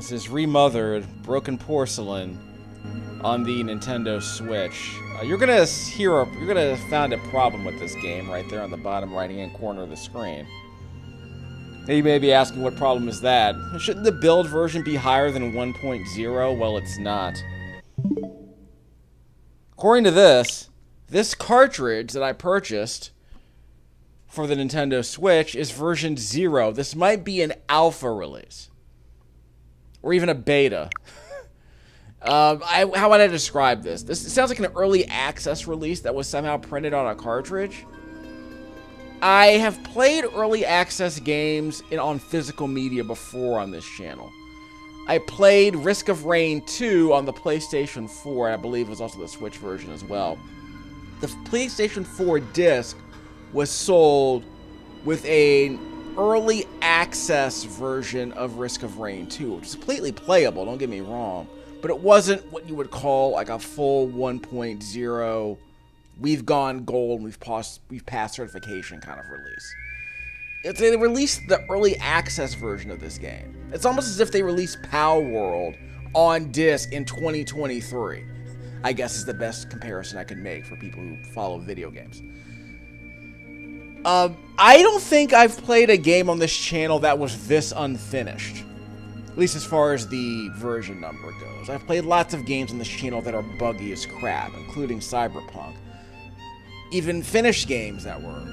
This is Remothered, Broken Porcelain on the Nintendo Switch. You're gonna find a problem with this game right there on the bottom right-hand corner of the screen. Now you may be asking, what problem is that? Shouldn't the build version be higher than 1.0? Well, it's not. According to this cartridge that I purchased for the Nintendo Switch is version 0. This might be an alpha release. Or even a beta. How would I describe this? This sounds like an early access release that was somehow printed on a cartridge. I have played early access games on physical media before on this channel. I played Risk of Rain 2 on the PlayStation 4, and I believe it was also the Switch version as well. The PlayStation 4 disc was sold with an early access version of Risk of Rain 2, which is completely playable, don't get me wrong, but it wasn't what you would call like a full 1.0, we've gone gold, we've passed certification kind of release. They released the early access version of this game. It's almost as if they released Pow World on disc in 2023. I guess is the best comparison I could make for people who follow video games. I don't think I've played a game on this channel that was this unfinished. At least as far as the version number goes. I've played lots of games on this channel that are buggy as crap, including Cyberpunk. Even finished games that were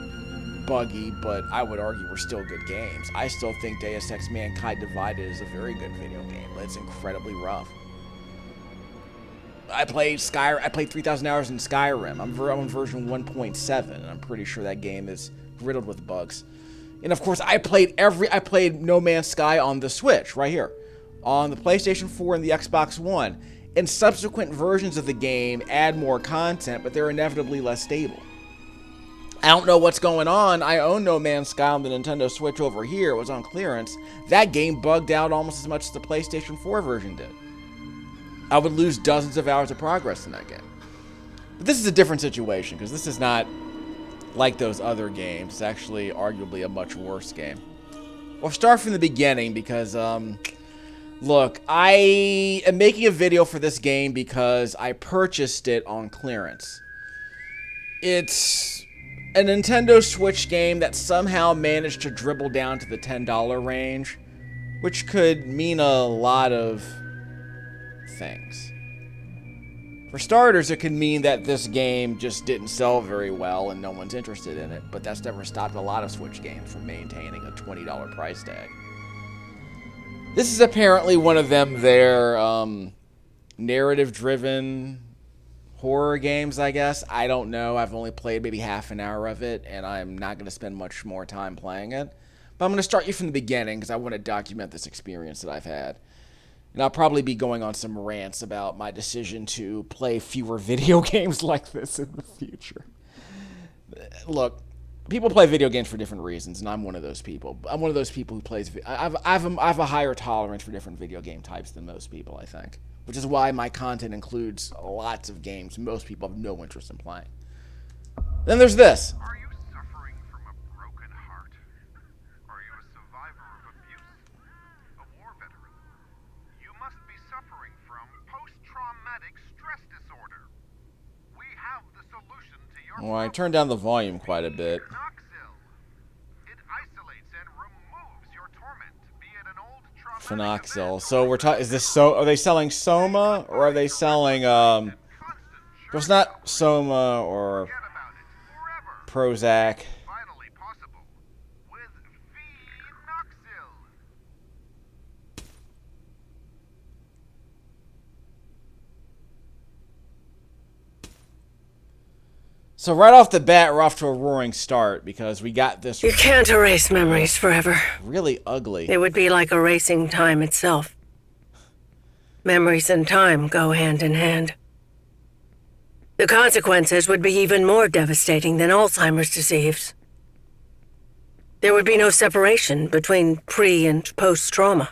buggy, but I would argue were still good games. I still think Deus Ex Mankind Divided is a very good video game, but it's incredibly rough. I played 3,000 hours in Skyrim. I'm on version 1.7, and I'm pretty sure that game is riddled with bugs. And of course, I played No Man's Sky on the Switch, right here, on the PlayStation 4 and the Xbox One. And subsequent versions of the game add more content, but they're inevitably less stable. I don't know what's going on. I own No Man's Sky on the Nintendo Switch over here. It was on clearance. That game bugged out almost as much as the PlayStation 4 version did. I would lose dozens of hours of progress in that game. But this is a different situation, because this is not like those other games. It's actually arguably a much worse game. We'll start from the beginning, because, look, I am making a video for this game because I purchased it on clearance. It's a Nintendo Switch game that somehow managed to dribble down to the $10 range, which could mean a lot of things. For starters, it could mean that this game just didn't sell very well and no one's interested in it, but that's never stopped a lot of Switch games from maintaining a $20 price tag. This is apparently one of them, their narrative-driven horror games, I guess. I don't know. I've only played maybe half an hour of it, and I'm not going to spend much more time playing it. But I'm going to start you from the beginning, because I want to document this experience that I've had. And I'll probably be going on some rants about my decision to play fewer video games like this in the future. Look, people play video games for different reasons, and I'm one of those people. I'm one of those people who plays... I have a higher tolerance for different video game types than most people, I think. Which is why my content includes lots of games most people have no interest in playing. Then there's this. Are you suffering from a broken heart? Are you a survivor of abuse? A war veteran? You must be suffering from post-traumatic stress disorder. We have the solution to your Well, I turned down the volume quite a bit. It isolates and removes your torment, be it an old traumatic Phenoxyl. So we're talking. Is this are they selling Soma or are they selling it's not Soma or Prozac. finally possible with Phenoxyl. So right off the bat, we're off to a roaring start because we got this You can't erase memories forever. really ugly. It would be like erasing time itself. Memories and time go hand in hand. The consequences would be even more devastating than Alzheimer's disease. There would be no separation between pre- and post-trauma.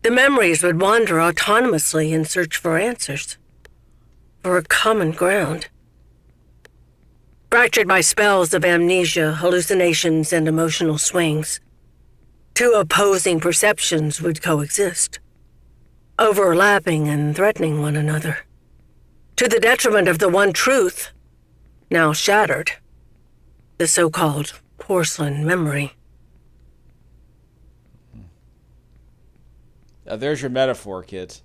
The memories would wander autonomously in search for answers, for a common ground. Fractured by spells of amnesia, hallucinations, and emotional swings. two opposing perceptions would coexist, overlapping and threatening one another, to the detriment of the one truth, now shattered, the so-called porcelain memory. There's your metaphor, kids.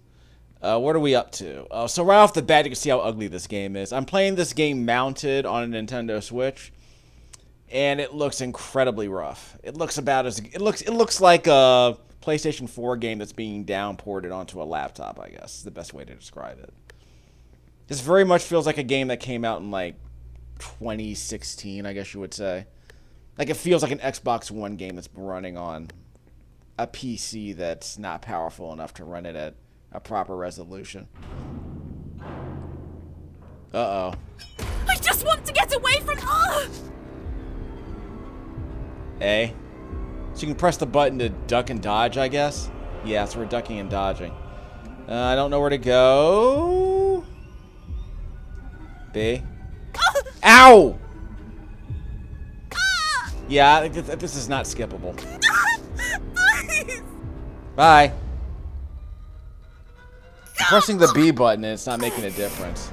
What are we up to? So right off the bat, you can see how ugly this game is. I'm playing this game mounted on a Nintendo Switch, and it looks incredibly rough. It looks like a PlayStation 4 game that's being downported onto a laptop, I guess, is the best way to describe it. This very much feels like a game that came out in, like, 2016, I guess you would say. Like, it feels like an Xbox One game that's running on a PC that's not powerful enough to run it at a proper resolution. Uh-oh. I just want to get away from... A. So you can press the button to duck and dodge, I guess? Yeah, so we're ducking and dodging. I don't know where to go. B. Ow! Yeah, this is not skippable. Please! Bye. I'm pressing the B button and it's not making a difference.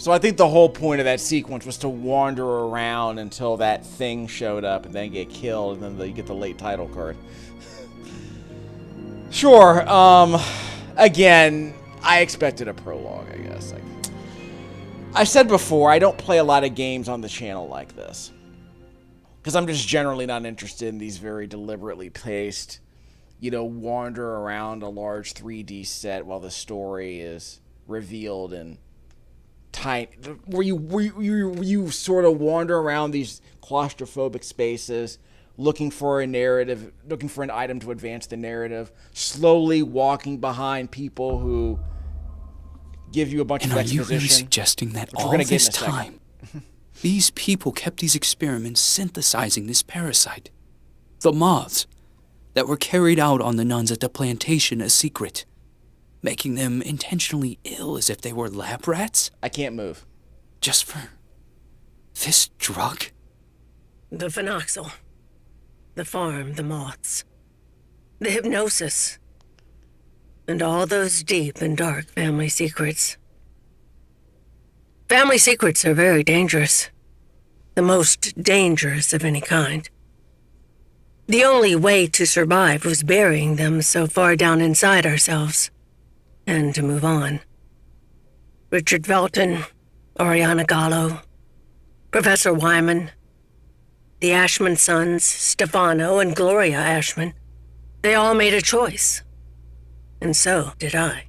So I think the whole point of that sequence was to wander around until that thing showed up and then get killed, and then you get the late title card. Sure, again, I expected a prologue, I guess. I said before, I don't play a lot of games on the channel like this, because I'm just generally not interested in these very deliberately paced, wander around a large 3D set while the story is revealed in tight, where you sort of wander around these claustrophobic spaces, looking for a narrative, looking for an item to advance the narrative, slowly walking behind people who give you a bunch of exposition. And are you really suggesting that all this time, these people kept these experiments synthesizing this parasite, the moths, that were carried out on the nuns at the plantation a secret, making them intentionally ill as if they were lab rats? I can't move. Just for this drug? The phenoxyl, the farm, the moths, the hypnosis, and all those deep and dark family secrets. Family secrets are very dangerous. The most dangerous of any kind. The only way to survive was burying them so far down inside ourselves, and to move on. Richard Felton, Oriana Gallo, Professor Wyman, the Ashman sons, Stefano and Gloria Ashman, they all made a choice. And so did I.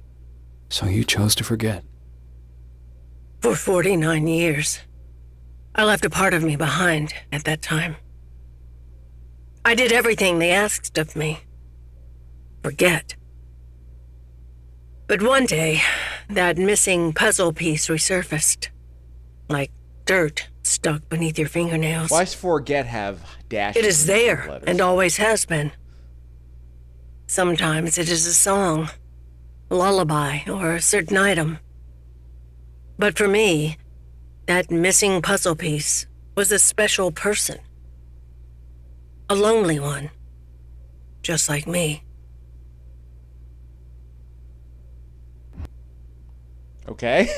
So you chose to forget? For 49 years. I left a part of me behind at that time. I did everything they asked of me. Forget. But one day, that missing puzzle piece resurfaced. Like dirt stuck beneath your fingernails. Why does forget have dashes? It is there, and always has been. Sometimes it is a song, a lullaby, or a certain item. But for me, that missing puzzle piece was a special person. A lonely one, just like me. Okay.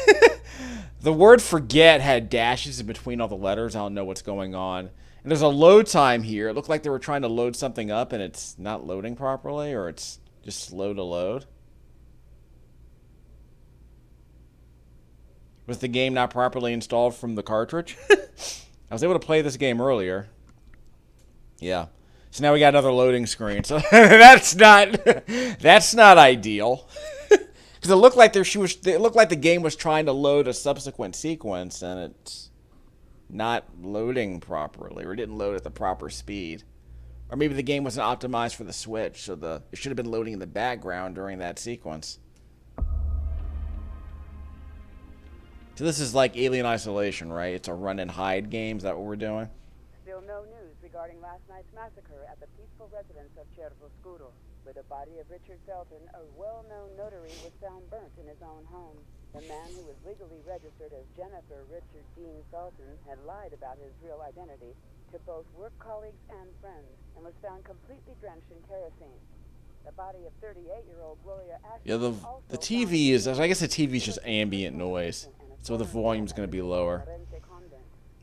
The word forget had dashes in between all the letters. I don't know what's going on. And there's a load time here. It looked like they were trying to load something up and it's not loading properly, or it's just slow to load. Was the game not properly installed from the cartridge? I was able to play this game earlier. Yeah. So now we got another loading screen. So that's not ideal. Because it looked like the game was trying to load a subsequent sequence, and it's not loading properly, or it didn't load at the proper speed. Or maybe the game wasn't optimized for the Switch, so it should have been loading in the background during that sequence. So this is like Alien Isolation, right? It's a run and hide game. Is that what we're doing? Still no news regarding last night's massacre at the peaceful residence of Cervoscuro, where the body of Richard Felton, a well-known notary, was found burnt in his own home. The man who was legally registered as Jennifer Richard Dean Felton had lied about his real identity to both work colleagues and friends and was found completely drenched in kerosene. The body of 38-year-old Gloria Ashton. Yeah, the TV is, I guess the TV is just ambient noise, so the volume's going to be lower.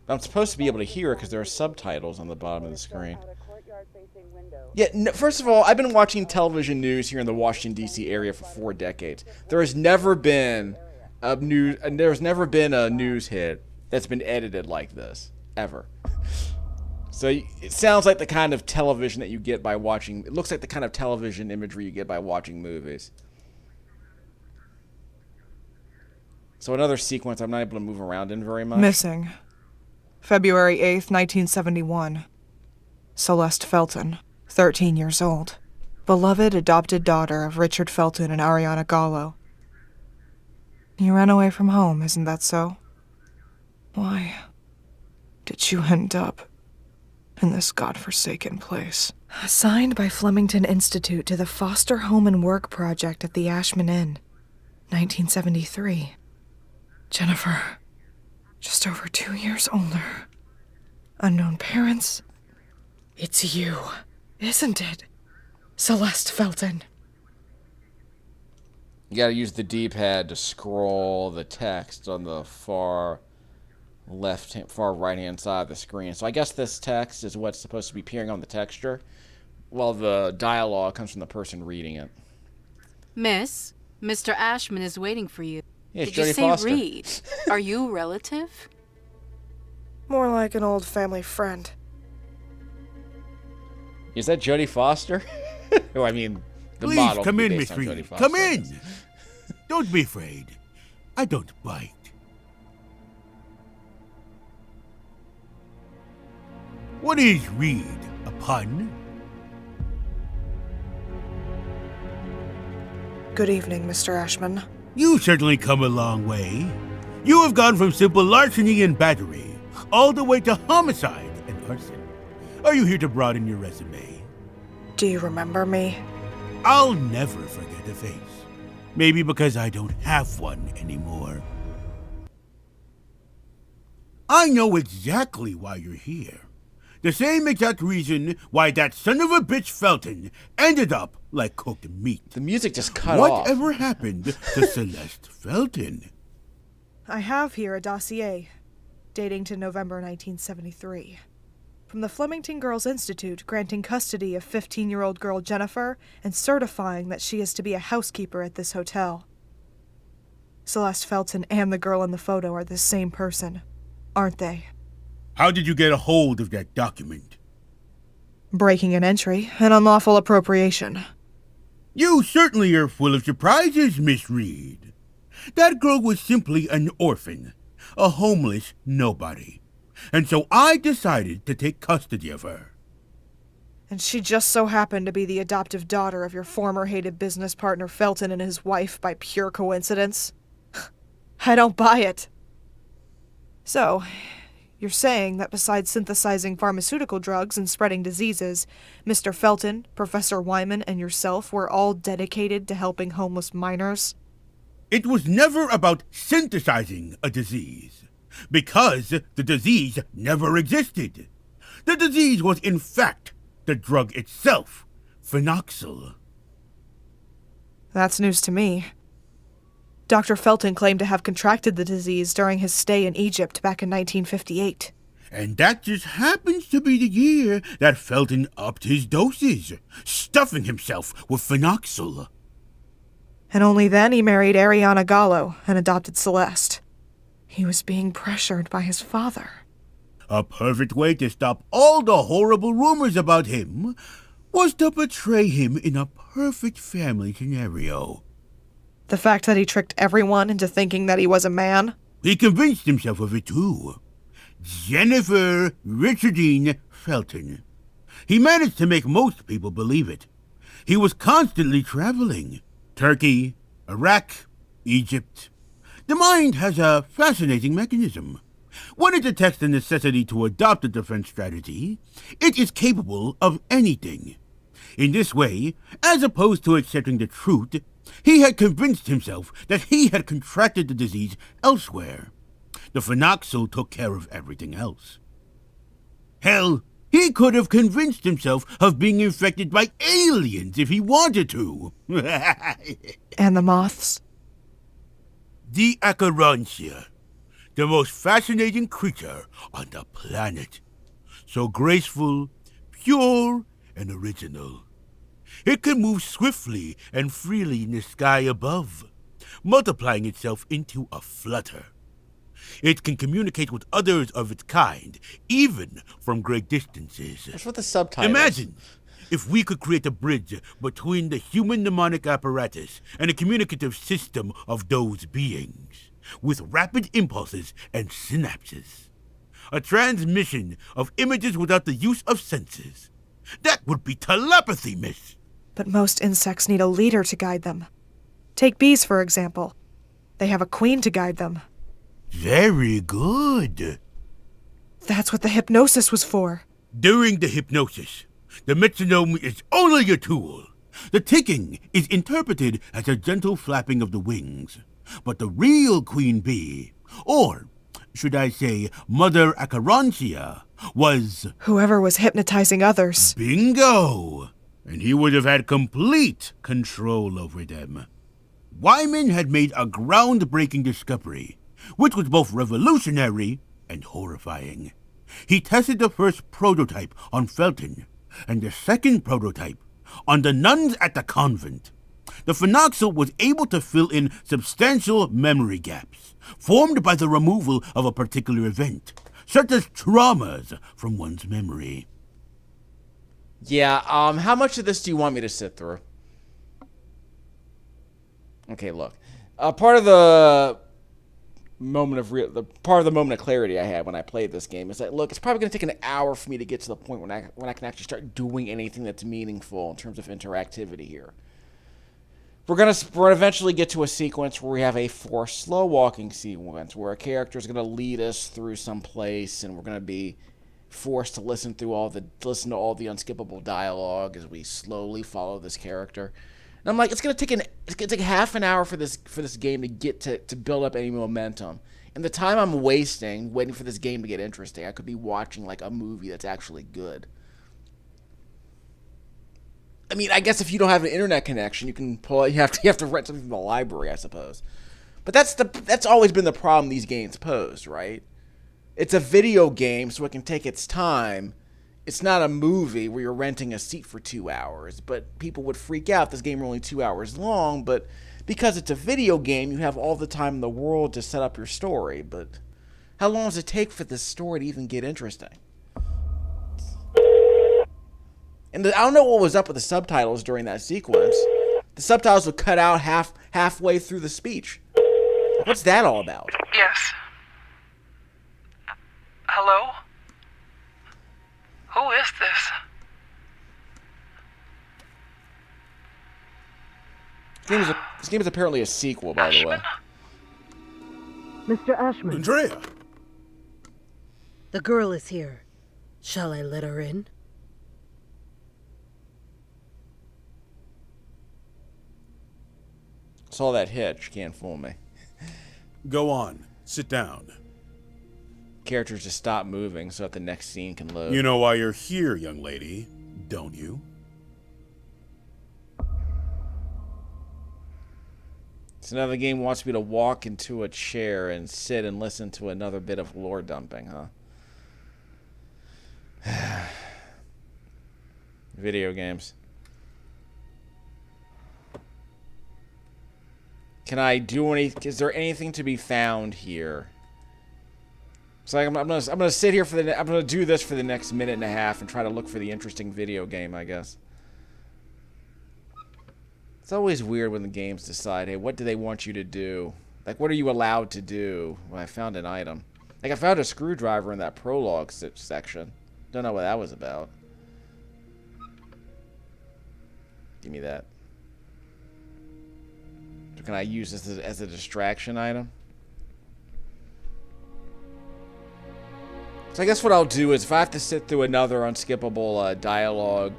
But I'm supposed to be able to hear it because there are subtitles on the bottom of the screen. Yeah, no, first of all, I've been watching television news here in the Washington, D.C. area for 4 decades. There's never been a news hit that's been edited like this, ever. So it sounds like the kind of television that you get by watching, it looks like the kind of television imagery you get by watching movies. So another sequence I'm not able to move around in very much. Missing. February 8th, 1971. Celeste Felton, 13 years old. Beloved adopted daughter of Richard Felton and Ariana Gallo. You ran away from home, isn't that so? Why did you end up in this godforsaken place? Assigned by Flemington Institute to the Foster Home and Work Project at the Ashman Inn, 1973. Jennifer, just over 2 years older. Unknown parents. It's you, isn't it? Celeste Felton. You gotta use the D-pad to scroll the text on the far right-hand side of the screen. So I guess this text is what's supposed to be appearing on the texture, while the dialogue comes from the person reading it. Miss, Mr. Ashman is waiting for you. Yeah, Did you say Foster. Reed? Are you a relative? More like an old family friend. Is that Jodie Foster? Oh, I mean, the Please model. come in, based Miss on Jodie Reed. Foster, Come I in. guess. Don't be afraid. I don't bite. What is Reed? A pun? Good evening, Mr. Ashman. You certainly come a long way. You have gone from simple larceny and battery, all the way to homicide and arson. Are you here to broaden your resume? Do you remember me? I'll never forget a face. Maybe because I don't have one anymore. I know exactly why you're here. The same exact reason why that son of a bitch Felton ended up like cooked meat. The music just cut off. Whatever happened to Celeste Felton? I have here a dossier dating to November 1973. From the Flemington Girls Institute, granting custody of 15-year-old girl Jennifer and certifying that she is to be a housekeeper at this hotel. Celeste Felton and the girl in the photo are the same person, aren't they? How did you get a hold of that document? Breaking an entry, an unlawful appropriation. You certainly are full of surprises, Miss Reed. That girl was simply an orphan, a homeless nobody. And so I decided to take custody of her. And she just so happened to be the adoptive daughter of your former hated business partner Felton and his wife by pure coincidence? I don't buy it. So, you're saying that besides synthesizing pharmaceutical drugs and spreading diseases, Mr. Felton, Professor Wyman, and yourself were all dedicated to helping homeless minors? It was never about synthesizing a disease, because the disease never existed. The disease was, in fact, the drug itself, phenoxyl. That's news to me. Dr. Felton claimed to have contracted the disease during his stay in Egypt back in 1958. And that just happens to be the year that Felton upped his doses, stuffing himself with phenoxyl. And only then he married Ariana Gallo and adopted Celeste. He was being pressured by his father. A perfect way to stop all the horrible rumors about him was to portray him in a perfect family scenario. The fact that he tricked everyone into thinking that he was a man? He convinced himself of it too. Jennifer Richardine Felton. He managed to make most people believe it. He was constantly traveling. Turkey, Iraq, Egypt. The mind has a fascinating mechanism. When it detects the necessity to adopt a defense strategy, it is capable of anything. In this way, as opposed to accepting the truth, He had convinced himself that he had contracted the disease elsewhere. The phenoxyl took care of everything else. Hell, he could have convinced himself of being infected by aliens if he wanted to. And the moths? The Acherontia, the most fascinating creature on the planet. So graceful, pure, and original. It can move swiftly and freely in the sky above, multiplying itself into a flutter. It can communicate with others of its kind, even from great distances. That's what the subtitles. Imagine if we could create a bridge between the human mnemonic apparatus and a communicative system of those beings, with rapid impulses and synapses. A transmission of images without the use of senses. That would be telepathy, miss. But most insects need a leader to guide them. Take bees, for example. They have a queen to guide them. Very good. That's what the hypnosis was for. During the hypnosis, the metronome is only a tool. The ticking is interpreted as a gentle flapping of the wings. But the real queen bee, or should I say Mother Acherontia, was... whoever was hypnotizing others. Bingo! And he would have had complete control over them. Wyman had made a groundbreaking discovery, which was both revolutionary and horrifying. He tested the first prototype on Felton, and the second prototype on the nuns at the convent. The phenoxyl was able to fill in substantial memory gaps, formed by the removal of a particular event, such as traumas from one's memory. Yeah, how much of this do you want me to sit through? Okay, look. Part of the moment of clarity I had when I played this game is that, look, it's probably going to take an hour for me to get to the point when I can actually start doing anything that's meaningful in terms of interactivity here. We're gonna eventually get to a sequence where we have a forced slow walking sequence where a character is gonna lead us through some place, and we're gonna be forced to listen to all the unskippable dialogue as we slowly follow this character. And I'm like, it's gonna take half an hour for this game to get to build up any momentum. And the time I'm wasting waiting for this game to get interesting, I could be watching like a movie that's actually good. I mean, I guess if you don't have an internet connection, you have to rent something from the library, I suppose. But that's always been the problem these games pose, right? It's a video game, so it can take its time. It's not a movie where you're renting a seat for 2 hours, but people would freak out if this game were only 2 hours long, but because it's a video game, you have all the time in the world to set up your story, but how long does it take for this story to even get interesting? And I don't know what was up with the subtitles during that sequence. The subtitles would cut out halfway through the speech. What's that all about? Yes. Hello? Who is this? This game is apparently a sequel, by the way. Mr. Ashman. Andrea! The girl is here. Shall I let her in? Saw that hitch. Can't fool me. Go on. Sit down. Characters just stop moving so that the next scene can load. You know why you're here, young lady, don't you? So now the game wants me to walk into a chair and sit and listen to another bit of lore dumping, huh? Video games. Can I do any? Is there anything to be found here? So I'm gonna sit here I'm gonna do this for the next minute and a half and try to look for the interesting video game, I guess. It's always weird when the games decide, hey, what do they want you to do? Like, what are you allowed to do? Well, I found an item. Like, I found a screwdriver in that prologue section. Don't know what that was about. Give me that. Can I use this as a distraction item? So I guess what I'll do is if I have to sit through another unskippable dialogue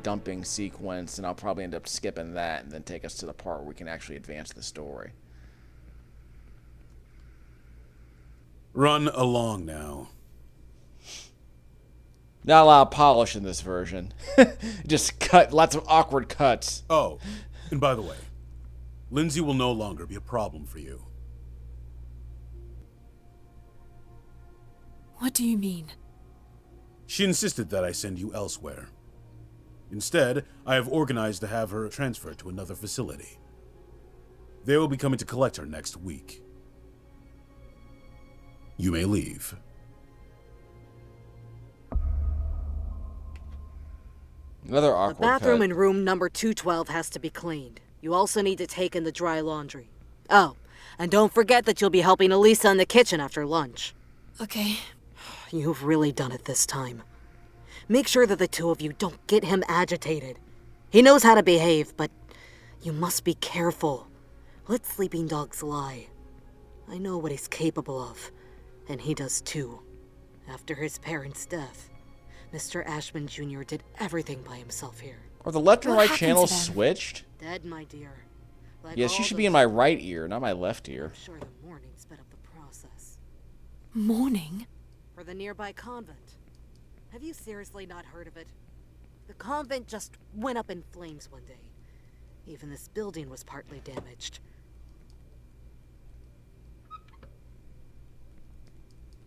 dumping sequence, and I'll probably end up skipping that and then take us to the part where we can actually advance the story. Run along now. Not a lot of polish in this version. Just cut, lots of awkward cuts. Oh, and by the way, Lindsay will no longer be a problem for you. What do you mean? She insisted that I send you elsewhere. Instead, I have organized to have her transferred to another facility. They will be coming to collect her next week. You may leave. Another awkward The bathroom cut. in room number 212 has to be cleaned. You also need to take in the dry laundry. Oh, and don't forget that you'll be helping Elisa in the kitchen after lunch. Okay. You've really done it this time. Make sure that the two of you don't get him agitated. He knows how to behave, but you must be careful. Let sleeping dogs lie. I know what he's capable of, and he does too. After his parents' death, Mr. Ashman Jr. did everything by himself here. Are the left and What right happened channels to them? switched? Dead, my dear. Like Yes, she all should those- be in my right ear, not my left ear. I'm sure the mourning sped up the process. Mourning? For the nearby convent. Have you seriously not heard of it? The convent just went up in flames one day. Even this building was partly damaged.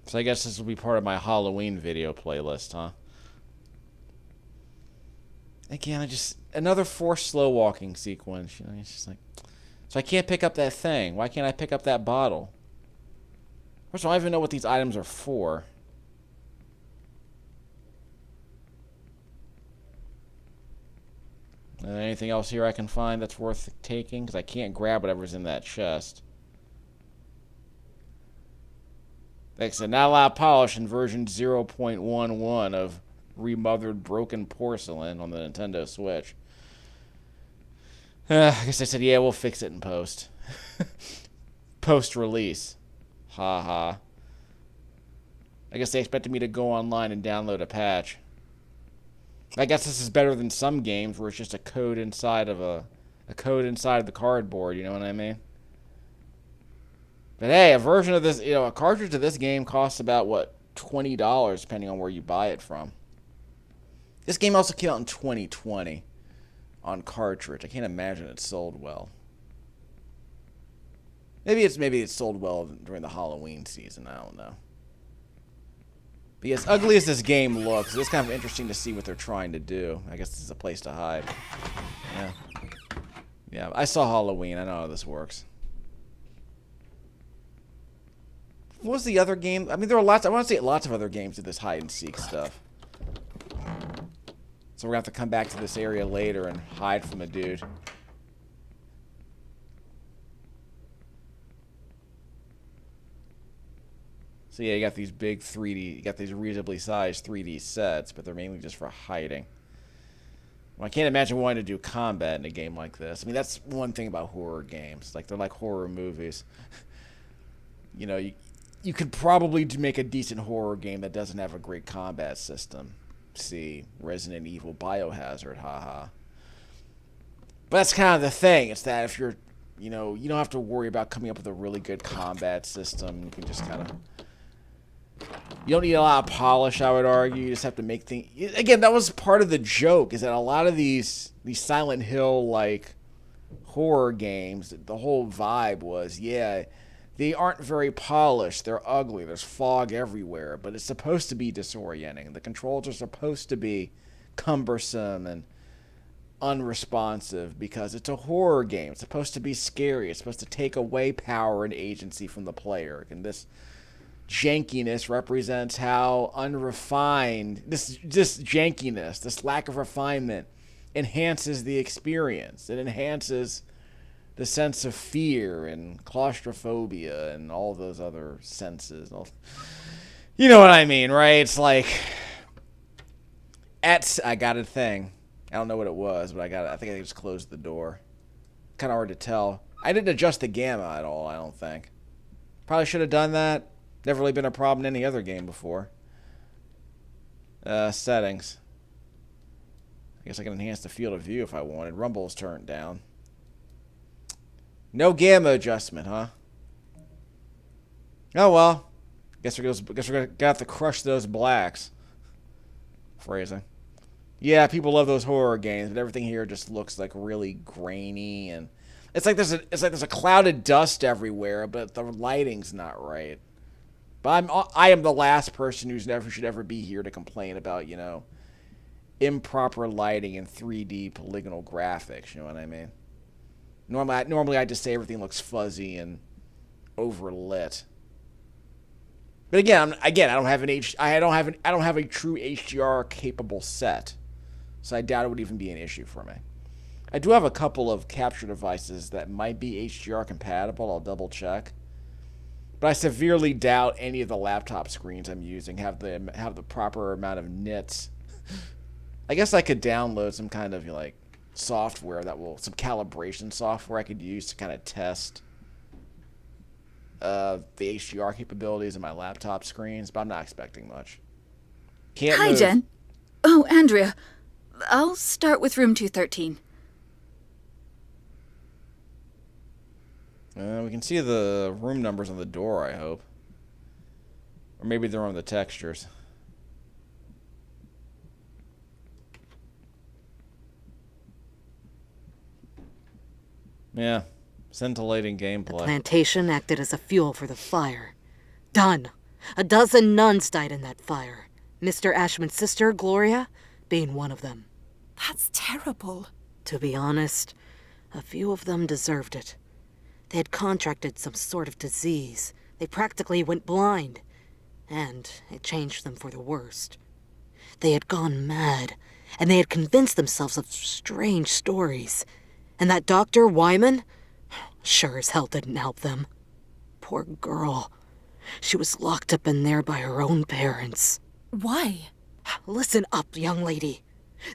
So I guess this will be part of my Halloween video playlist, huh? Again, another forced slow walking sequence. You know, it's just like, so I can't pick up that thing. Why can't I pick up that bottle? First of all, I don't even know what these items are for. Anything else here I can find that's worth taking? Because I can't grab whatever's in that chest. Like I said, not a lot of polish in version 0.11 of Remothered Broken Porcelain on the Nintendo Switch. I guess I said, yeah, we'll fix it in post. Post-release. Ha ha. I guess they expected me to go online and download a patch. I guess this is better than some games where it's just a code inside of a code inside of the cardboard, you know what I mean? But hey, a version of this, a cartridge of this game costs about, what, $20, depending on where you buy it from. This game also came out in 2020 on cartridge. I can't imagine it sold well. Maybe it's sold well during the Halloween season, I don't know. But as ugly as this game looks, it's kind of interesting to see what they're trying to do. I guess this is a place to hide. Yeah. Yeah, I saw Halloween. I know how this works. What was the other game? I mean, there were lots. I want to say lots of other games did this hide and seek stuff. So we're gonna have to come back to this area later and hide from a dude. So yeah, you got these big 3D. You got these reasonably sized 3D sets, but they're mainly just for hiding. Well, I can't imagine wanting to do combat in a game like this. I mean, that's one thing about horror games. Like, they're like horror movies. You could probably make a decent horror game that doesn't have a great combat system. See Resident Evil Biohazard, haha. But that's kind of the thing. It's that if you're, you don't have to worry about coming up with a really good combat system. You can just kind of... You don't need a lot of polish, I would argue. You just have to make things... Again, that was part of the joke, is that a lot of these Silent Hill-like horror games, the whole vibe was, yeah, they aren't very polished. They're ugly. There's fog everywhere. But it's supposed to be disorienting. The controls are supposed to be cumbersome and unresponsive because it's a horror game. It's supposed to be scary. It's supposed to take away power and agency from the player. And this jankiness represents how unrefined this jankiness, this lack of refinement enhances the experience. It enhances the sense of fear and claustrophobia and all those other senses. You know what I mean, right? It's like I got a thing. I don't know what it was, but I think I just closed the door. Kind of hard to tell. I didn't adjust the gamma at all, I don't think. Probably should have done that. Never really been a problem in any other game before. Settings. I guess I can enhance the field of view if I wanted. Rumble's turned down. No gamma adjustment, huh? Oh well. Guess we're gonna have to crush those blacks. Phrasing. Yeah, people love those horror games, but everything here just looks like really grainy, and it's like there's a cloud of dust everywhere, but the lighting's not right. But I am the last person who's never should ever be here to complain about, you know, improper lighting and 3D polygonal graphics. You know what I mean? Normally I just say everything looks fuzzy and overlit. But again, I don't have a true HDR capable set, so I doubt it would even be an issue for me. I do have a couple of capture devices that might be HDR compatible. I'll double check, but I severely doubt any of the laptop screens I'm using have the proper amount of nits. I guess I could download some kind of like software some calibration software I could use to kind of test the HDR capabilities of my laptop screens, but I'm not expecting much. Hi, Jen. Oh, Andrea. I'll start with room 213. We can see the room numbers on the door, I hope. Or maybe they're on the textures. Yeah. Scintillating gameplay. The plantation acted as a fuel for the fire. Done. 12 nuns died in that fire. Mr. Ashman's sister, Gloria, being one of them. That's terrible. To be honest, a few of them deserved it. They had contracted some sort of disease. They practically went blind. And it changed them for the worst. They had gone mad, and they had convinced themselves of strange stories. And that Dr. Wyman sure as hell didn't help them. Poor girl. She was locked up in there by her own parents. Why? Listen up, young lady.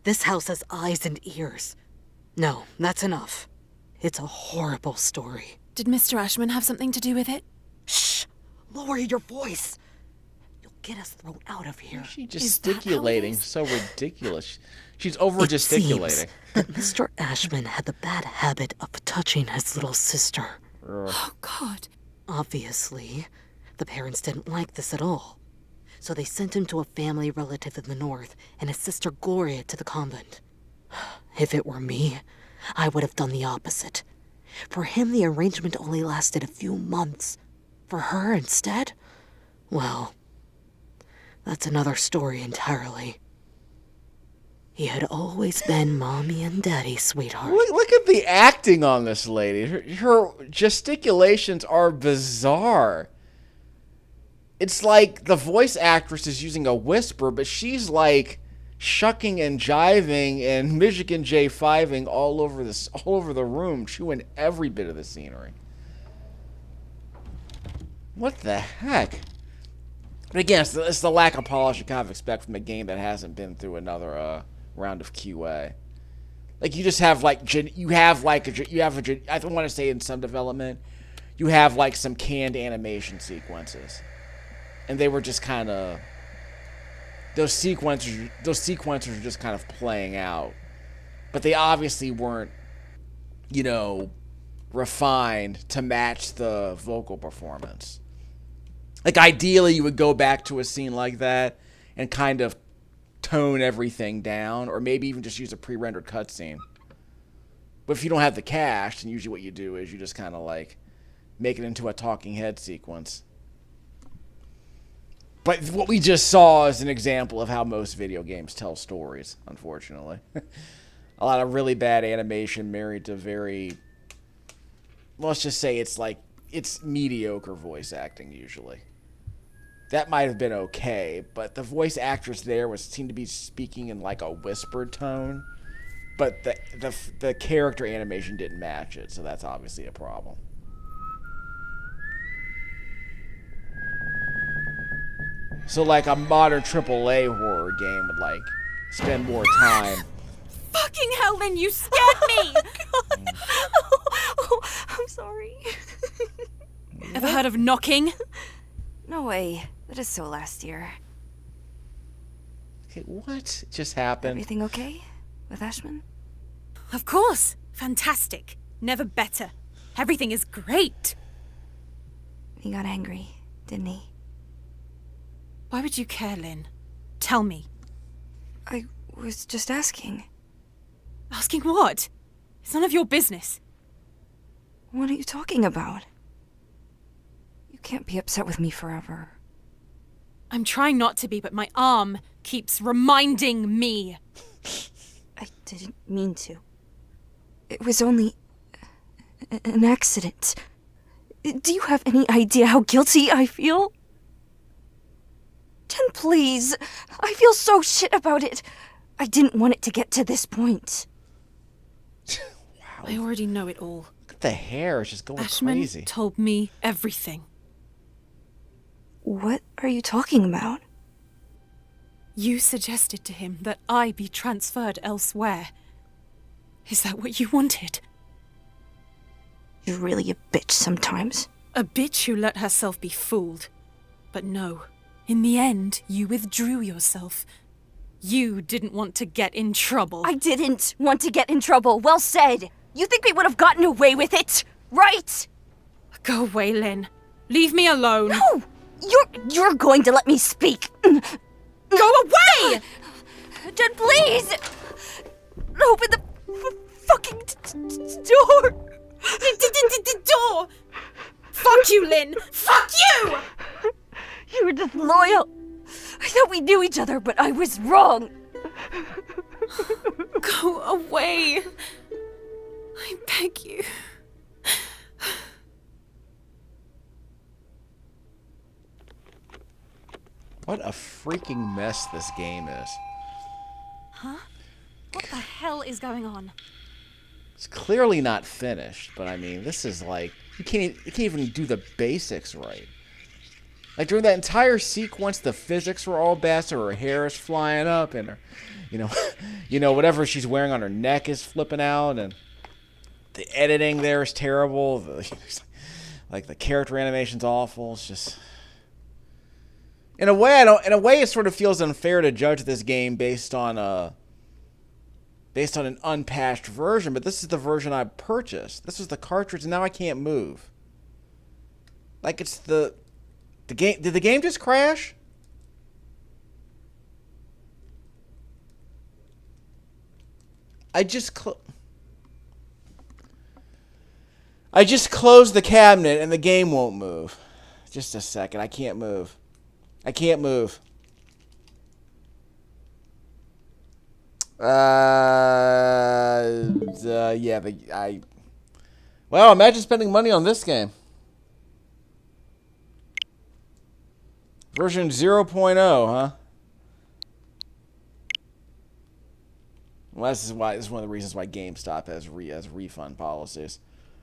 This house has eyes and ears. No, that's enough. It's a horrible story. Did Mr. Ashman have something to do with it? Shh! Lower your voice. You'll get us thrown out of here. She's gesticulating. So ridiculous. She's over-gesticulating. That Mr. Ashman had the bad habit of touching his little sister. Oh, God. Obviously, the parents didn't like this at all. So they sent him to a family relative in the north and his sister Gloria to the convent. If it were me, I would have done the opposite. For him, the arrangement only lasted a few months. For her, instead, well, that's another story entirely. He had always been Mommy and Daddy's sweetheart. Look at the acting on this lady. Her gesticulations are bizarre. It's like the voice actress is using a whisper, but she's like shucking and jiving and Michigan J5ing all over the room, chewing every bit of the scenery. What the heck? But again, it's the lack of polish you kind of expect from a game that hasn't been through another round of QA. Like you just have I don't want to say in some development, you have like some canned animation sequences, and they were just kind of those sequences are just kind of playing out, but they obviously weren't, you know, refined to match the vocal performance. Like ideally, you would go back to a scene like that and kind of tone everything down, or maybe even just use a pre-rendered cutscene. But if you don't have the cache, then usually what you do is you just kind of like make it into a talking head sequence. But what we just saw is an example of how most video games tell stories, unfortunately. A lot of really bad animation married to very, let's just say it's mediocre voice acting usually. That might have been okay, but the voice actress there seemed to be speaking in like a whispered tone, but the character animation didn't match it, so that's obviously a problem. So like a modern AAA horror game would like spend more time. Fucking hell, Lynn, you scared me! Oh, I'm sorry. Ever heard of knocking? No way. That is so last year. Okay, what just happened? Everything okay? with Ashman? Of course. Fantastic. Never better. Everything is great. He got angry, didn't he? Why would you care, Lynn? Tell me. I was just asking. Asking what? It's none of your business. What are you talking about? You can't be upset with me forever. I'm trying not to be, but my arm keeps reminding me. I didn't mean to. It was only an accident. Do you have any idea how guilty I feel? Jen, please. I feel so shit about it. I didn't want it to get to this point. Wow. I already know it all. Look at the hair. It's just going Ashman crazy. told me everything. What are you talking about? You suggested to him that I be transferred elsewhere. Is that what you wanted? You're really a bitch sometimes. A bitch who let herself be fooled. But no, in the end, you withdrew yourself. You didn't want to get in trouble. I didn't want to get in trouble. Well said. You think we would have gotten away with it, right? Go away, Lynn. Leave me alone. No! You're going to let me speak. Go away! Jen, please! Open the fucking door! Door! Fuck you, Lynn! Fuck you! You were disloyal. I thought we knew each other, but I was wrong. Go away. I beg you. What a freaking mess this game is. Huh? What the hell is going on? It's clearly not finished, but I mean, this is like, you can't even do the basics right. Like during that entire sequence, the physics were all bad, so her hair is flying up, and her, whatever she's wearing on her neck is flipping out, and the editing there is terrible. Like the character animation's awful. It's just, in a way, it sort of feels unfair to judge this game based on an unpatched version, but this is the version I purchased. This is the cartridge, and now I can't move. Like it's the game. Did the game just crash? I just closed the cabinet and the game won't move. Just a second. I can't move. I can't move. Well, imagine spending money on this game. Version 0.0, huh? Well, this is one of the reasons why GameStop has refund policies.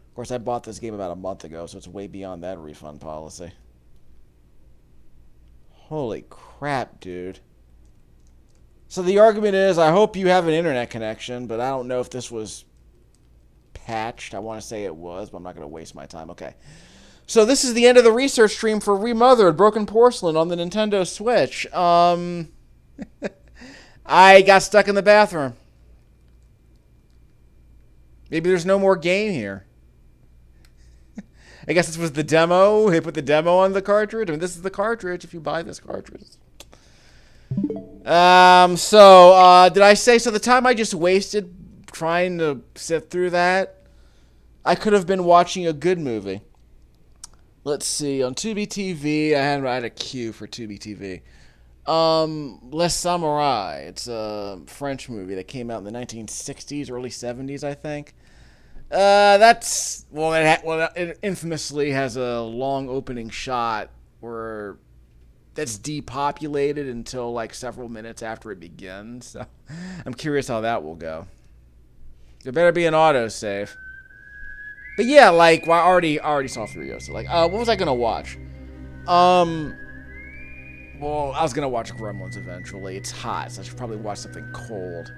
Of course, I bought this game about a month ago, so it's way beyond that refund policy. Holy crap, dude. So the argument is, I hope you have an internet connection, but I don't know if this was patched. I want to say it was, but I'm not going to waste my time. Okay. So this is the end of the research stream for Remothered, Broken Porcelain on the Nintendo Switch. I got stuck in the bathroom. Maybe there's no more game here. I guess this was the demo. They put the demo on the cartridge. I mean, this is the cartridge if you buy this cartridge. Did I say, so the time I just wasted trying to sit through that, I could have been watching a good movie. Let's see, on TCBvG, I had a queue for TCBvG. Les Samurai. It's a French movie that came out in the 1960s, early 70s, I think. It infamously has a long opening shot where that's depopulated until like several minutes after it begins. So I'm curious how that will go. There better be an autosave. But yeah, like, well, I already saw 3 so like, what was I gonna watch? Well, I was gonna watch Gremlins eventually. It's hot, so I should probably watch something cold.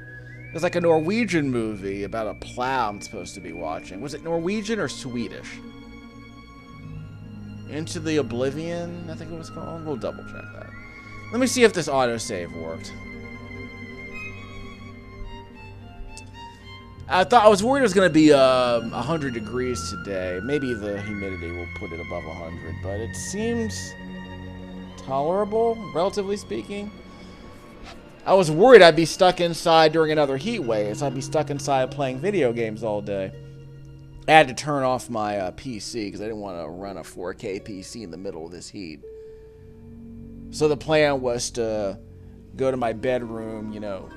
There's like a Norwegian movie about a plow I'm supposed to be watching. Was it Norwegian or Swedish? Into the Oblivion, I think it was called. We'll double check that. Let me see if this autosave worked. I was worried it was going to be 100 degrees today. Maybe the humidity will put it above 100, but it seems tolerable, relatively speaking. I was worried I'd be stuck inside during another heat wave, so I'd be stuck inside playing video games all day. I had to turn off my PC because I didn't want to run a 4K PC in the middle of this heat. So the plan was to go to my bedroom, you know,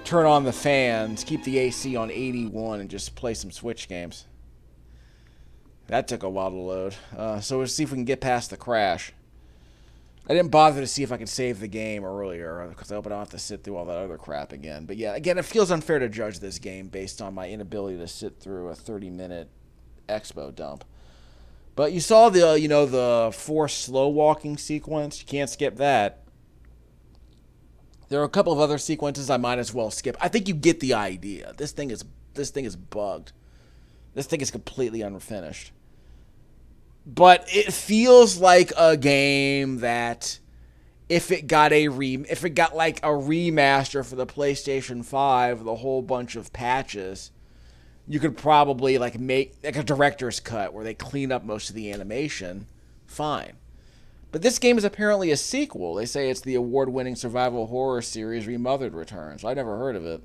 turn on the fans, keep the AC on 81, and just play some Switch games. That took a while to load. So we'll see if we can get past the crash. I didn't bother to see if I could save the game earlier, because I hope I don't have to sit through all that other crap again. But yeah, again, it feels unfair to judge this game based on my inability to sit through a 30-minute expo dump. But you saw the, you know, the forced slow walking sequence. You can't skip that. There are a couple of other sequences I might as well skip. I think you get the idea. This thing is bugged. This thing is completely unfinished. But it feels like a game that if it got like a remaster for the PlayStation 5 with a whole bunch of patches, you could probably like make like a director's cut where they clean up most of the animation. Fine. But this game is apparently a sequel. They say it's the award-winning survival horror series Remothered returns. I never heard of it.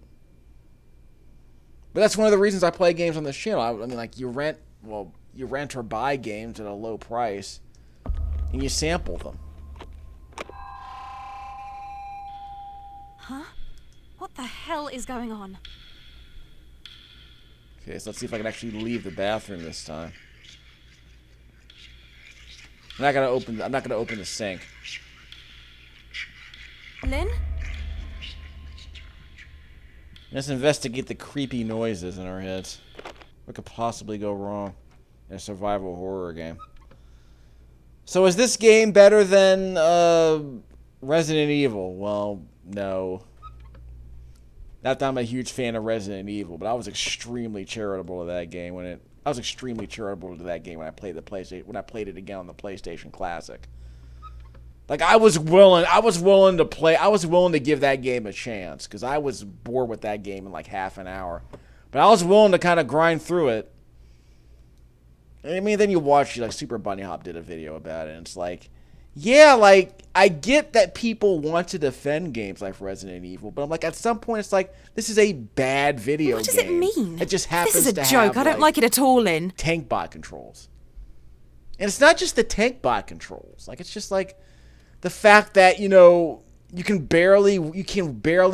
But that's one of the reasons I play games on this channel. I mean, like, you rent or buy games at a low price, and you sample them. Huh? What the hell is going on? Okay, so let's see if I can actually leave the bathroom this time. I'm not gonna open the sink. Lynn? Let's investigate the creepy noises in our heads. What could possibly go wrong in a survival horror game? So is this game better than Resident Evil? Well, no. Not that I'm a huge fan of Resident Evil, but I was extremely charitable to that game when I played the PlayStation, when I played it again on the PlayStation Classic. Like, I was willing to give that game a chance, because I was bored with that game in like half an hour. But I was willing to kind of grind through it. I mean, then you watch, like, Super Bunny Hop did a video about it, and it's like, yeah, like, I get that people want to defend games like Resident Evil, but I'm like, at some point, it's like, this is a bad video game. What does it mean? It just happens to have, this is a joke. I don't like it at all, Lynn. Tank bot controls. And it's not just the tank bot controls. Like, it's just like the fact that, you know, you can barely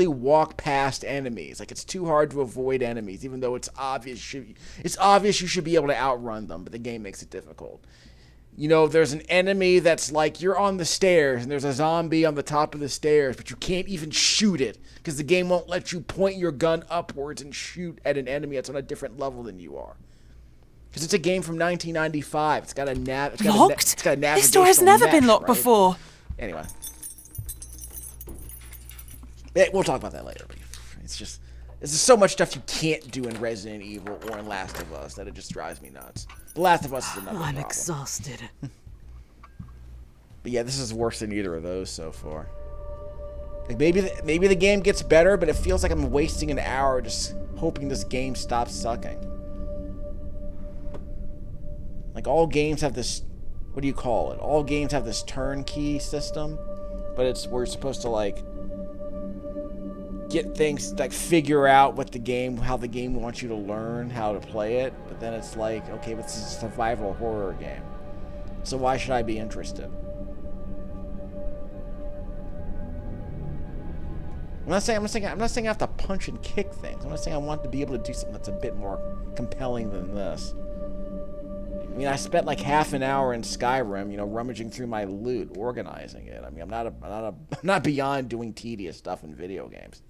walk past enemies. Like, it's too hard to avoid enemies, even though it's obvious you should be able to outrun them, but the game makes it difficult. You know, there's an enemy that's like, you're on the stairs, and there's a zombie on the top of the stairs, but you can't even shoot it, because the game won't let you point your gun upwards and shoot at an enemy that's on a different level than you are. Because it's a game from 1995. It's got a locked? This door has never been locked before. Anyway. Yeah, we'll talk about that later. But it's just, there's just so much stuff you can't do in Resident Evil or in Last of Us that it just drives me nuts. The Last of Us is another problem. I'm exhausted. But yeah, this is worse than either of those so far. Like, maybe the game gets better, but it feels like I'm wasting an hour just hoping this game stops sucking. Like, all games have this, what do you call it? All games have this turnkey system, but it's where you're supposed to, like, get things, like, figure out how the game wants you to learn how to play it, but then it's like, okay, but this is a survival horror game, so why should I be interested? I'm not saying I have to punch and kick things. I'm not saying I want to be able to do something that's a bit more compelling than this. I mean, I spent like half an hour in Skyrim, you know, rummaging through my loot, organizing it. I mean, I'm not beyond doing tedious stuff in video games,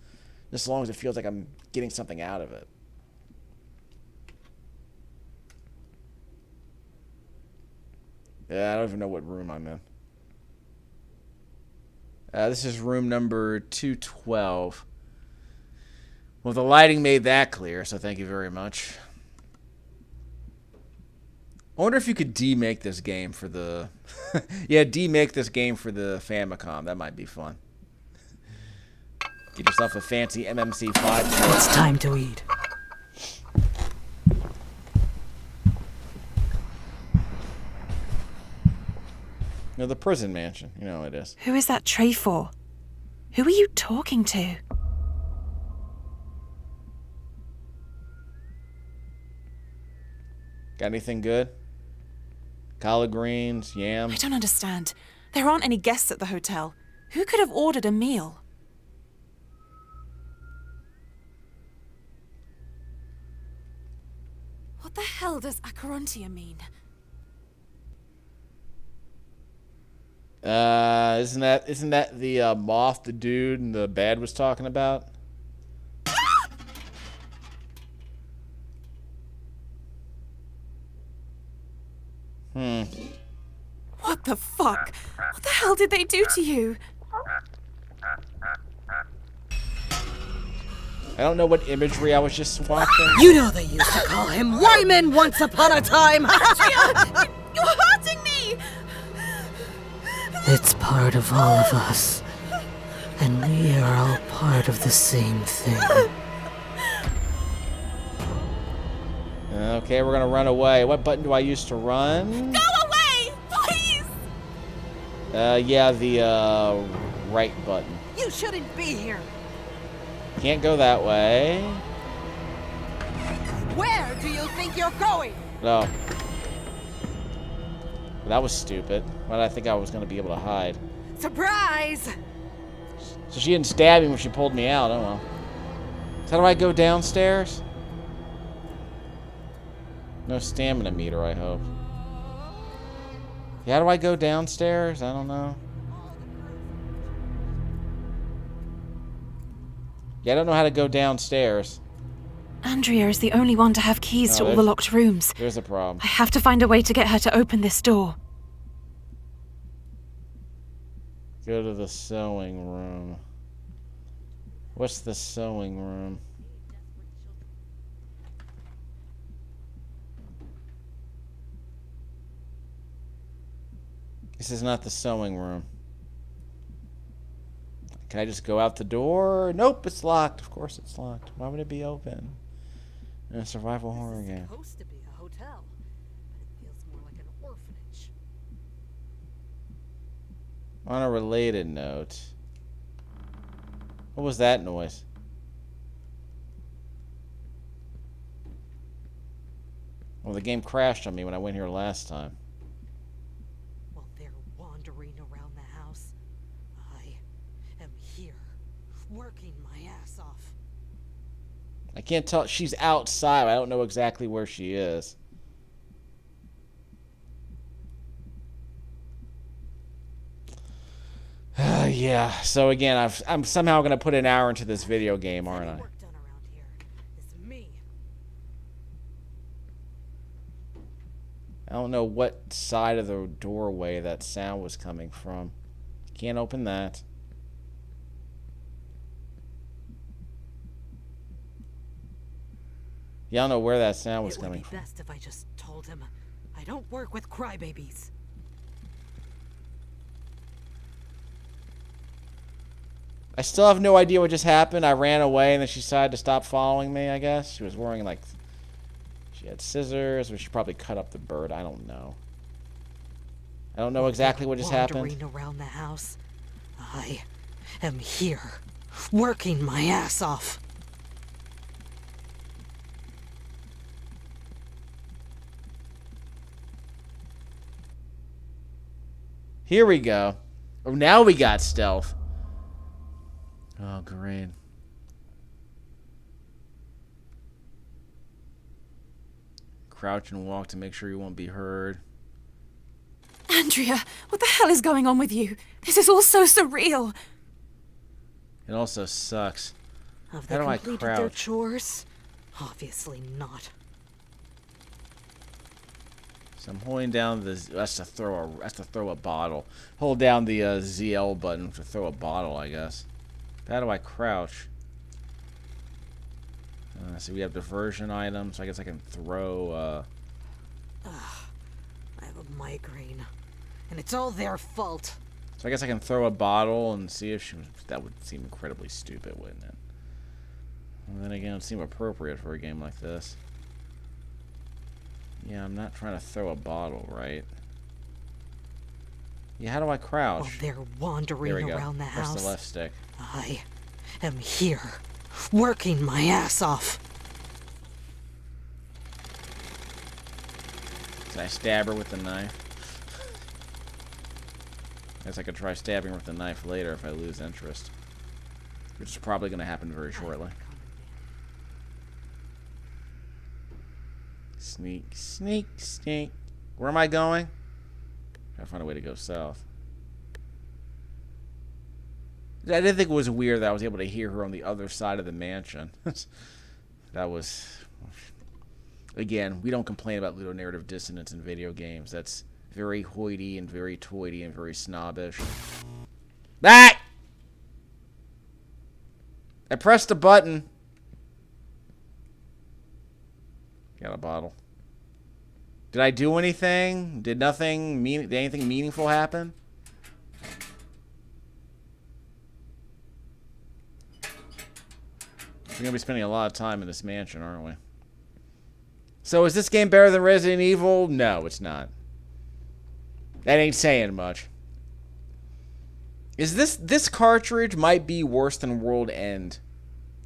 just as long as it feels like I'm getting something out of it. Yeah, I don't even know what room I'm in. This is room number 212. Well, the lighting made that clear, so thank you very much. I wonder if you could demake this game for the... yeah, demake this game for the Famicom. That might be fun. Get yourself a fancy MMC5. It's time to eat. No, the prison mansion. You know it is. Who is that tray for? Who are you talking to? Got anything good? Collard greens, yams? I don't understand. There aren't any guests at the hotel. Who could have ordered a meal? What the hell does Acherontia mean? Isn't that the moth the dude and the bad was talking about? What the fuck? What the hell did they do to you? I don't know what imagery I was just watching. You know they used to call him Wyman once upon a time. Andrea, you're hurting me! It's part of all of us. And we are all part of the same thing. Okay, we're gonna run away. What button do I use to run? Go away, please! Yeah, the right button. You shouldn't be here. Can't go that way. Where do you think you're going? No. That was stupid. Why did I think I was gonna be able to hide? Surprise! So she didn't stab me when she pulled me out. Oh well. So how do I go downstairs? No stamina meter, I hope. Yeah, how do I go downstairs? I don't know. Yeah, I don't know how to go downstairs. Andrea is the only one to have keys to all the locked rooms. There's a problem. I have to find a way to get her to open this door. Go to the sewing room. What's the sewing room? This is not the sewing room. Can I just go out the door? Nope, it's locked. Of course it's locked. Why would it be open? In a survival horror game. It's supposed to be a hotel, but it feels more like an orphanage. On a related note. What was that noise? Well, the game crashed on me when I went here last time. While they're wandering around the house, I am here, working my ass off. I can't tell. She's outside. I don't know exactly where she is. Yeah. So again, I'm somehow going to put an hour into this video game, aren't I? Work done around here is me. I don't know what side of the doorway that sound was coming from. Can't open that. Yeah, I don't know where that sound was coming from. It would be best if I just told him I don't work with crybabies. I still have no idea what just happened. I ran away and then she decided to stop following me, I guess. She was wearing like... She had scissors, or she probably cut up the bird. I don't know. I don't know exactly what just happened. Wandering around the house, I am here, working my ass off. Here we go. Oh, now we got stealth. Oh, great. Crouch and walk to make sure you won't be heard. Andrea, what the hell is going on with you? This is all so surreal. It also sucks. Have they completed their chores? Obviously not. So I'm holding down the... That's to throw a bottle. Hold down the ZL button to throw a bottle, I guess. How do I crouch? So we have diversion items. So I guess I can throw... I have a migraine. And it's all their fault. So I guess I can throw a bottle and see if she... That would seem incredibly stupid, wouldn't it? And then again, it would seem appropriate for a game like this. Yeah, I'm not trying to throw a bottle, right? Yeah, how do I crouch? While they're wandering around the house, press the left stick. I am here, working my ass off. Can I stab her with the knife? Guess I could try stabbing her with the knife later if I lose interest. Which is probably going to happen very shortly. Sneak, sneak, sneak. Where am I going? Gotta find a way to go south. I didn't think it was weird that I was able to hear her on the other side of the mansion. That was... Again, we don't complain about ludonarrative dissonance in video games. That's very hoity and very toity and very snobbish. Back! I pressed a button. Got a bottle. Did I do anything? Did anything meaningful happen? We're gonna be spending a lot of time in this mansion, aren't we? So is this game better than Resident Evil? No, it's not. That ain't saying much. Is this cartridge might be worse than World End?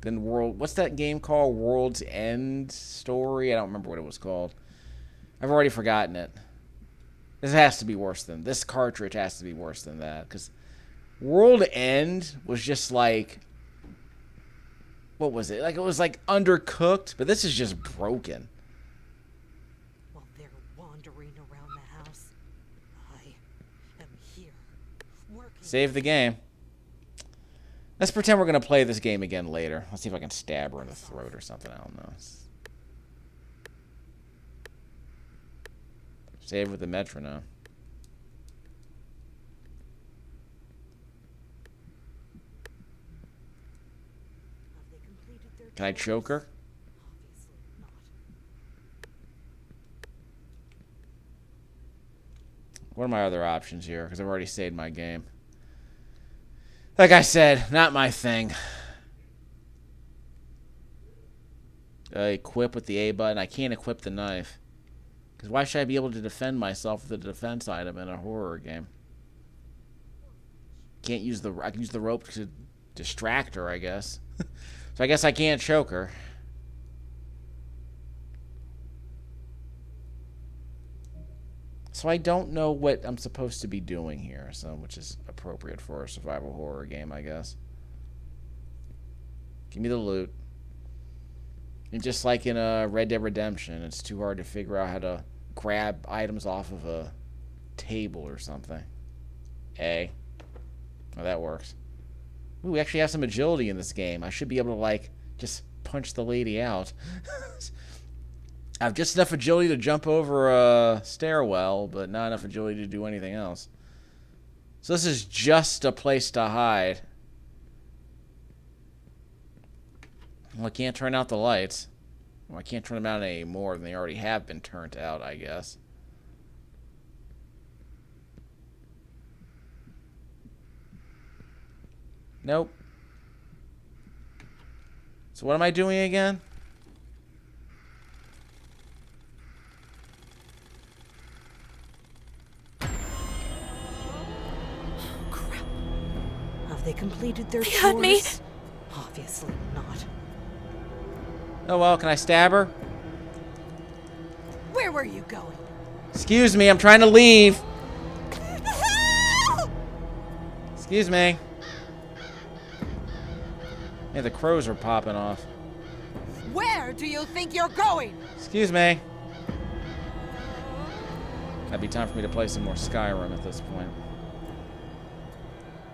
What's that game called? World's End Story? I don't remember what it was called. I've already forgotten it. This has to be worse than... This cartridge has to be worse than that. Because World End was just like... What was it? Like, it was like undercooked, but this is just broken. While they're wandering around the house, I am here, working. Save the game. Let's pretend we're going to play this game again later. Let's see if I can stab her in the throat or something. I don't know. Save with the metronome. Can I choke her? What are my other options here? Because I've already saved my game. Like I said, not my thing. Equip with the A button. I can't equip the knife. Because why should I be able to defend myself with a defense item in a horror game? Can't use the... I can use the rope to distract her, I guess. So I guess I can't choke her. So I don't know what I'm supposed to be doing here, so which is appropriate for a survival horror game, I guess. Give me the loot. And just like in Red Dead Redemption, it's too hard to figure out how to grab items off of a table or something. A. Oh, that works. Ooh, we actually have some agility in this game. I should be able to, like, just punch the lady out. I have just enough agility to jump over a stairwell, but not enough agility to do anything else. So this is just a place to hide. Well, I can't turn out the lights. Well, I can't turn them out any more than they already have been turned out, I guess. Nope. So what am I doing again? Crap. Have they completed their They chores? hurt me. Obviously not. Oh well, can I stab her? Where were you going? Excuse me, I'm trying to leave. Excuse me. Yeah, the crows are popping off. Where do you think you're going? Excuse me. Might be time for me to play some more Skyrim at this point.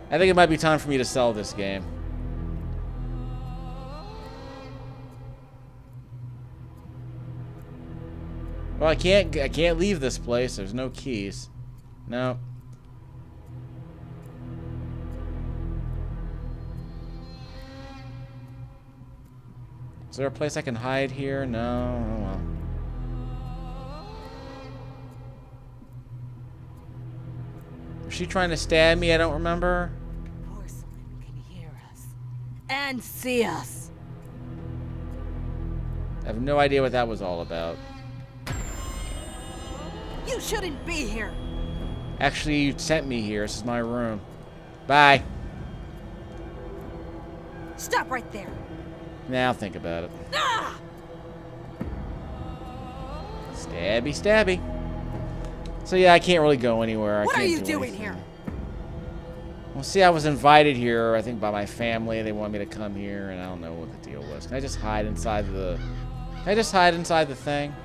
I think it might be time for me to sell this game. Well, I can't leave this place. There's no keys. No. Is there a place I can hide here? No. Oh well. Was she trying to stab me? I don't remember. Porcelain can hear us and see us. I have no idea what that was all about. You shouldn't be here. Actually, you sent me here. This is my room. Bye. Stop right there. Now think about it. Ah! Stabby, stabby. So yeah, I can't really go anywhere. What I can't are you do doing anything. here? Well, see, I was invited here, I think, by my family. They wanted me to come here, and I don't know what the deal was. Can I just hide inside the... Can I just hide inside the thing?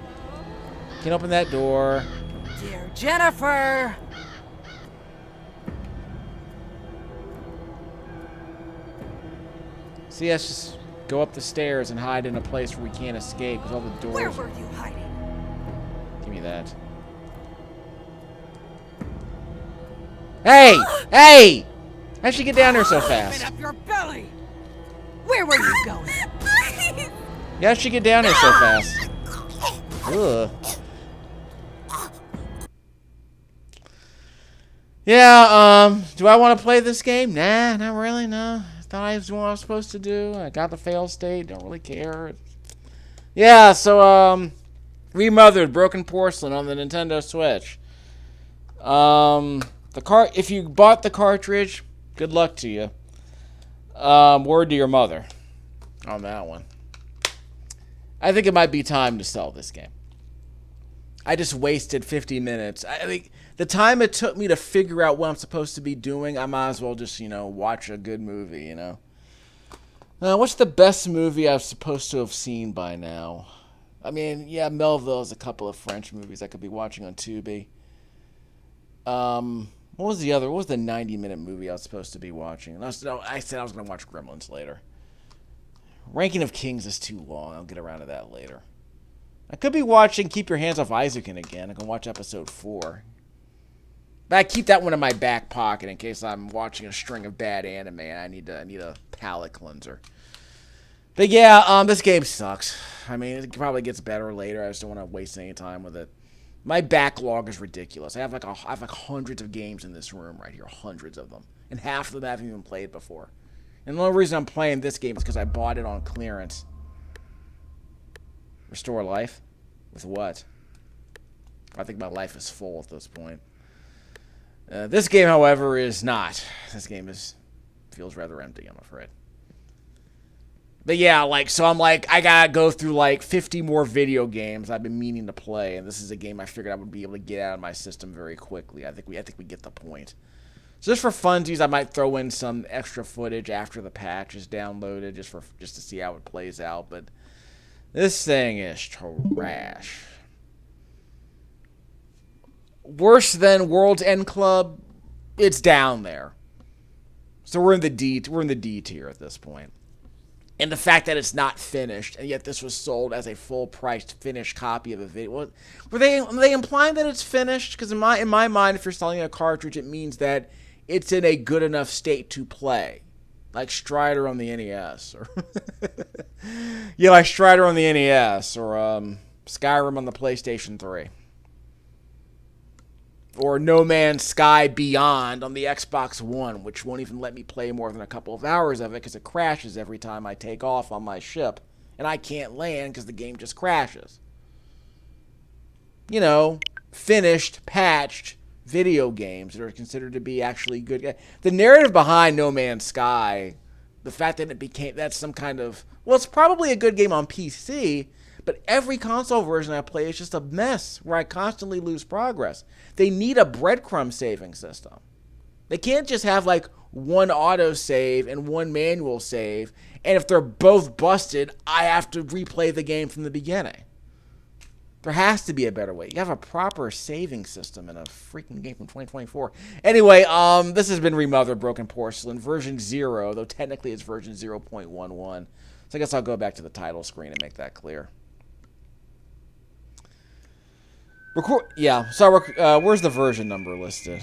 Can you open that door? Dear Jennifer! See, let's just go up the stairs and hide in a place where we can't escape, because all the doors... Where were you hiding? Give me that. Hey! Hey! How'd she get down there so fast? Open up your belly! Where were you going? How'd she get down there so fast? Ugh. Yeah, do I want to play this game? Nah, not really, no. I thought I was doing what I was supposed to do. I got the fail state, don't really care. Yeah, so, Remothered, Broken Porcelain on the Nintendo Switch. If you bought the cartridge, good luck to you. Word to your mother on that one. I think it might be time to sell this game. I just wasted 50 minutes. I think the time it took me to figure out what I'm supposed to be doing, I might as well just, watch a good movie, What's the best movie I'm supposed to have seen by now? I mean, yeah, Melville's a couple of French movies I could be watching on Tubi. What was the 90-minute movie I was supposed to be watching? I said I was going to watch Gremlins later. Ranking of Kings is too long. I'll get around to that later. I could be watching Keep Your Hands Off Isaacan again. I can watch episode 4. But I keep that one in my back pocket in case I'm watching a string of bad anime and I need a palate cleanser. But yeah, this game sucks. I mean, it probably gets better later. I just don't want to waste any time with it. My backlog is ridiculous. I have like hundreds of games in this room right here, hundreds of them, and half of them I haven't even played before. And the only reason I'm playing this game is because I bought it on clearance. Restore life? With what? I think my life is full at this point. This game, however, is not. This game feels rather empty, I'm afraid. But yeah, I gotta go through 50 more video games I've been meaning to play, and this is a game I figured I would be able to get out of my system very quickly. I think we get the point. So just for funsies, I might throw in some extra footage after the patch is downloaded, just to see how it plays out. But this thing is trash. Worse than World's End Club, it's down there. So we're in the D tier at this point. And the fact that it's not finished, and yet this was sold as a full-priced finished copy of a video. Were they implying that it's finished? Because in my mind, if you're selling a cartridge, it means that it's in a good enough state to play. Like Strider on the NES. Or yeah, like Strider on the NES. Or Skyrim on the PlayStation 3. Or No Man's Sky Beyond on the Xbox One, which won't even let me play more than a couple of hours of it because it crashes every time I take off on my ship. And I can't land because the game just crashes. Finished, patched video games that are considered to be actually good. The narrative behind No Man's Sky, the fact that that's some kind of... Well, it's probably a good game on PC, but every console version I play is just a mess where I constantly lose progress. They need a breadcrumb saving system. They can't just have one autosave and one manual save, and if they're both busted, I have to replay the game from the beginning. There has to be a better way. You have a proper saving system in a freaking game from 2024. Anyway, this has been Remothered, Broken Porcelain, version 0, though technically it's version 0.11. So I guess I'll go back to the title screen and make that clear. Where's the version number listed?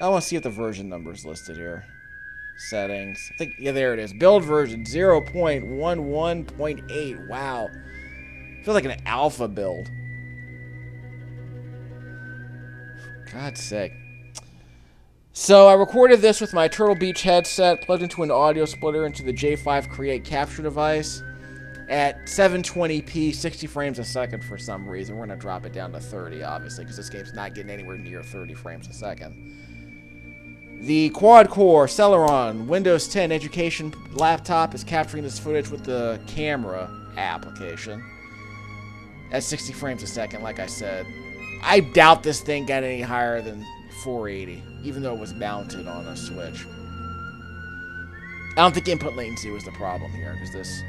I want to see if the version number is listed here. Settings. I think, yeah, there it is. Build version 0.11.8. Wow. Feels like an alpha build. For God's sake. So I recorded this with my Turtle Beach headset plugged into an audio splitter into the J5 Create capture device. at 720p, 60 frames a second for some reason. We're going to drop it down to 30, obviously, because this game's not getting anywhere near 30 frames a second. The quad-core Celeron Windows 10 education laptop is capturing this footage with the camera application at 60 frames a second, like I said. I doubt this thing got any higher than 480, even though it was mounted on a Switch. I don't think input latency was the problem here, because this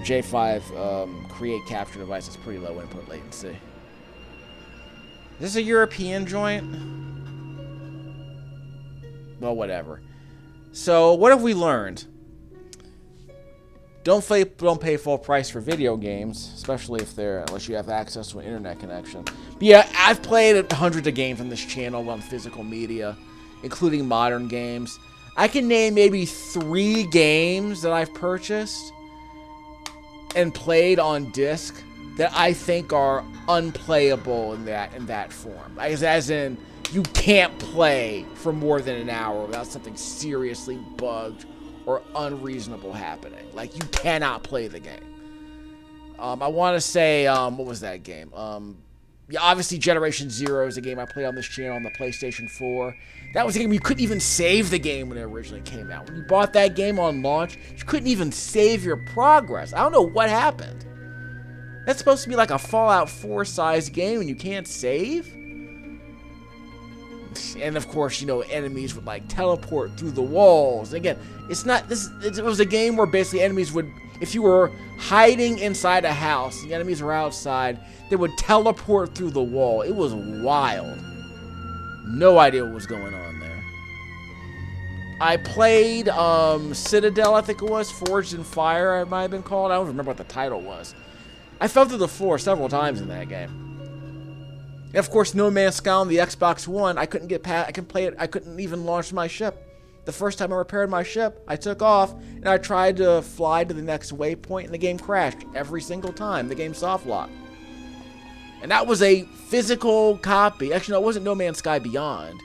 J5 Create capture device is pretty low input latency. Is this a European joint? Well, whatever. So, what have we learned? Don't pay full price for video games, especially if unless you have access to an internet connection. But yeah, I've played hundreds of games on this channel on physical media, including modern games. I can name maybe 3 games that I've purchased and played on disc that I think are unplayable in that form. As in, you can't play for more than an hour without something seriously bugged or unreasonable happening. Like, you cannot play the game. I want to say, what was that game? Yeah, obviously Generation Zero is a game I played on this channel on the PlayStation 4. That was a game you couldn't even save the game when it originally came out. When you bought that game on launch, you couldn't even save your progress. I don't know what happened. That's supposed to be like a Fallout 4 sized game and you can't save? And of course, you know, enemies would like teleport through the walls. Again, it was a game where basically enemies would, if you were hiding inside a house, the enemies were outside, they would teleport through the wall. It was wild. No idea what was going on there. I played Citadel, I think it was, Forged in Fire, it might have been called. I don't remember what the title was. I fell through the floor several times in that game. And of course, No Man's Sky on the Xbox One, I couldn't get past, I couldn't even launch my ship. The first time I repaired my ship, I took off, and I tried to fly to the next waypoint, and the game crashed every single time. The game soft locked. And that was a physical copy. Actually, no, it wasn't No Man's Sky Beyond.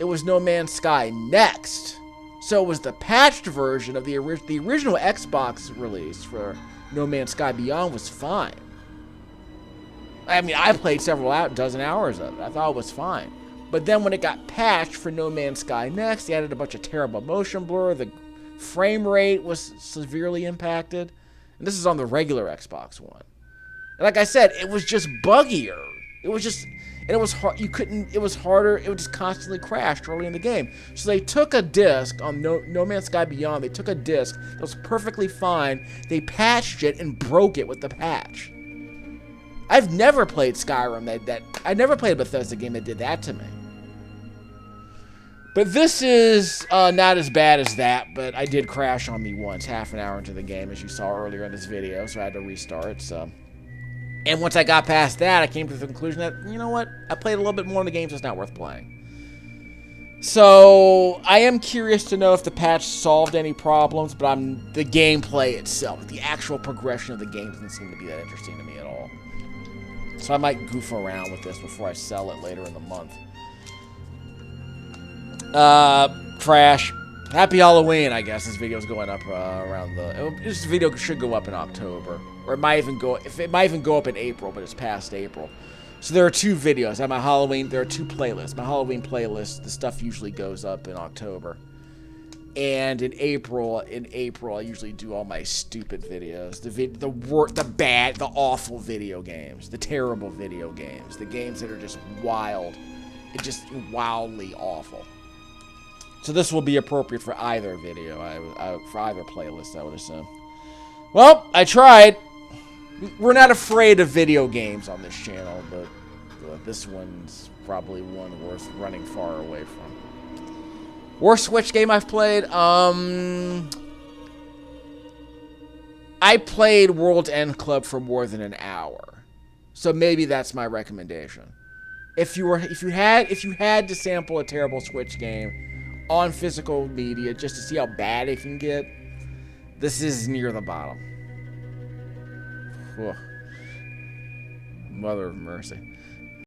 It was No Man's Sky Next. So it was the patched version of the original Xbox release for No Man's Sky Beyond was fine. I mean, I played dozen hours of it. I thought it was fine. But then when it got patched for No Man's Sky Next, they added a bunch of terrible motion blur. The frame rate was severely impacted. And this is on the regular Xbox One. And like I said, it was just buggier. It was just, and it was hard. It was harder. It would just constantly crash early in the game. So they took a disc on No Man's Sky Beyond. They took a disc that was perfectly fine. They patched it and broke it with the patch. I've never played Skyrim I never played a Bethesda game that did that to me. But this is not as bad as that, but I did crash on me once, half an hour into the game, as you saw earlier in this video, so I had to restart, so. And once I got past that, I came to the conclusion that, you know what, I played a little bit more in the game, so it's not worth playing. So, I am curious to know if the patch solved any problems, but the gameplay itself, the actual progression of the game doesn't seem to be that interesting to me at all. So I might goof around with this before I sell it later in the month. Crash. Happy Halloween, I guess. This video's going up this video should go up in October. Or it might even go up in April, but it's past April. So there are 2 videos. There are 2 playlists. My Halloween playlist, the stuff usually goes up in October. And in April, I usually do all my stupid videos. The awful video games. The terrible video games. The games that are just wild. Just wildly awful. So this will be appropriate for either video, for either playlist, I would assume. Well, I tried. We're not afraid of video games on this channel, but this one's probably one worth running far away from. Worst Switch game I've played? I played World's End Club for more than an hour. So maybe that's my recommendation. If you had to sample a terrible Switch game on physical media just to see how bad it can get, this is near the bottom. Whew. Mother of mercy.